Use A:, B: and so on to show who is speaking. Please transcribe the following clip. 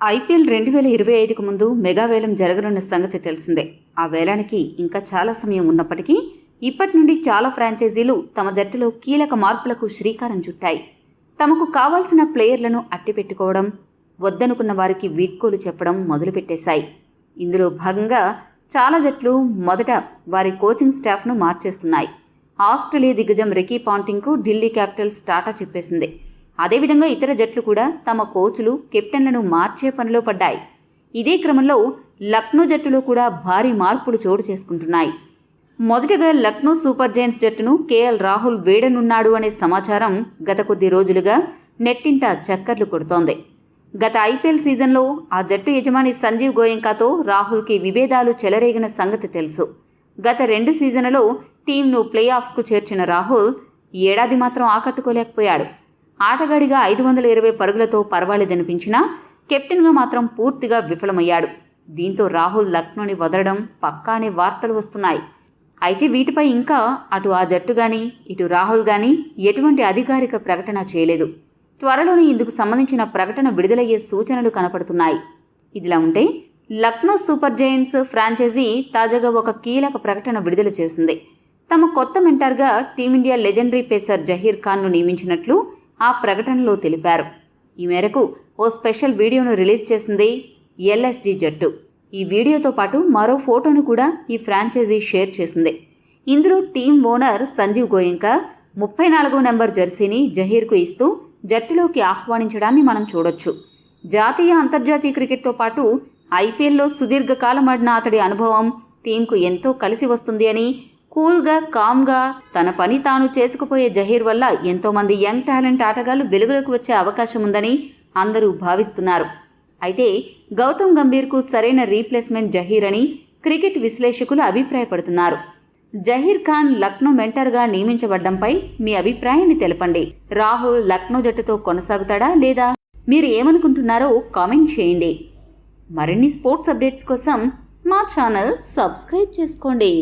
A: IPL 2025కు ముందు mega వేలం జరగనున్న సంగతి తెలిసిందే. ఆ వేలానికి ఇంకా చాలా సమయం ఉన్నప్పటికీ ఇప్పటి నుండి చాలా ఫ్రాంచైజీలు తమ జట్టులో కీలక మార్పులకు శ్రీకారం చుట్టాయి. తమకు కావాల్సిన ప్లేయర్లను అట్టిపెట్టుకోవడం, వద్దనుకున్న వారికి వీడ్కోలు చెప్పడం మొదలుపెట్టేశాయి. ఇందులో భాగంగా చాలా జట్లు మొదట వారి కోచింగ్ స్టాఫ్ను మార్చేస్తున్నాయి. ఆస్ట్రేలియా దిగ్గజం రికీ పాంటింగ్కు ఢిల్లీ క్యాపిటల్స్ టాటా చెప్పేసింది. అదేవిధంగా ఇతర జట్లు కూడా తమ కోచ్లు, కెప్టెన్లను మార్చే పనిలో పడ్డాయి. ఇదే క్రమంలో లక్నో జట్టులో కూడా భారీ మార్పులు చోటు చేసుకుంటున్నాయి. మొదటగా లక్నో సూపర్ జైంట్స్ జట్టును కేఎల్ రాహుల్ వేడనున్నాడు అనే సమాచారం గత కొద్ది రోజులుగా నెట్టింట చక్కర్లు కొడుతోంది. గత ఐపీఎల్ సీజన్లో ఆ జట్టు యజమాని సంజీవ్ గోయంకాతో రాహుల్కి విభేదాలు చెలరేగిన సంగతి తెలుసు. గత 2 సీజన్లలో టీంను ప్లే ఆఫ్స్కు చేర్చిన రాహుల్ ఈ ఏడాది మాత్రం ఆకట్టుకోలేకపోయాడు. ఆటగాడిగా 520 పరుగులతో పర్వాలేదనిపించినా కెప్టెన్గా మాత్రం పూర్తిగా విఫలమయ్యాడు. దీంతో రాహుల్ లక్నోని వదలడం పక్కానే వార్తలు వస్తున్నాయి. అయితే వీటిపై ఇంకా అటు ఆ జట్టు గానీ ఇటు రాహుల్ గానీ ఎటువంటి అధికారిక ప్రకటన చేయలేదు. త్వరలోనే ఇందుకు సంబంధించిన ప్రకటన విడుదలయ్యే సూచనలు కనపడుతున్నాయి. ఇదిలా ఉంటే లక్నో సూపర్ జైంట్స్ ఫ్రాంచైజీ తాజాగా ఒక కీలక ప్రకటన విడుదల చేసింది. తమ కొత్త మెంటర్గా టీమిండియా లెజెండరీ పేసర్ జహీర్ ఖాన్ను నియమించినట్లు ఆ ప్రకటనలో తెలిపారు. ఈ మేరకు ఓ స్పెషల్ వీడియోను రిలీజ్ చేసింది ఎల్ఎస్జీ జట్టు. ఈ వీడియోతో పాటు మరో ఫోటోను కూడా ఈ ఫ్రాంచైజీ షేర్ చేసింది. ఇందులో టీం ఓనర్ సంజీవ్ గోయంకా 34వ నెంబర్ జెర్సీని జహీర్కు ఇస్తూ జట్టులోకి ఆహ్వానించడాన్ని మనం చూడొచ్చు. జాతీయ, అంతర్జాతీయ క్రికెట్తో పాటు ఐపీఎల్లో సుదీర్ఘకాలం ఆడిన అతడి అనుభవం టీంకు ఎంతో కలిసి వస్తుంది అని, కూల్గా, కామ్గా తన పని తాను చేసుకుపోయే జహీర్ వల్ల ఎంతోమంది యంగ్ టాలెంట్ ఆటగాళ్లు వెలుగులోకి వచ్చే అవకాశం ఉందని అందరూ భావిస్తున్నారు. అయితే గౌతమ్ గంభీర్కు సరైన రీప్లేస్మెంట్ జహీర్ అని క్రికెట్ విశ్లేషకులు అభిప్రాయపడుతున్నారు. జహీర్ ఖాన్ లక్నో మెంటర్గా నియమించబడ్డంపై మీ అభిప్రాయాన్ని తెలపండి. రాహుల్ లక్నో జట్టుతో కొనసాగుతాడా లేదా? మీరు ఏమనుకుంటున్నారో కామెంట్ చేయండి. మరిన్ని స్పోర్ట్స్ అప్డేట్స్ కోసం మా ఛానల్ సబ్స్క్రైబ్ చేసుకోండి.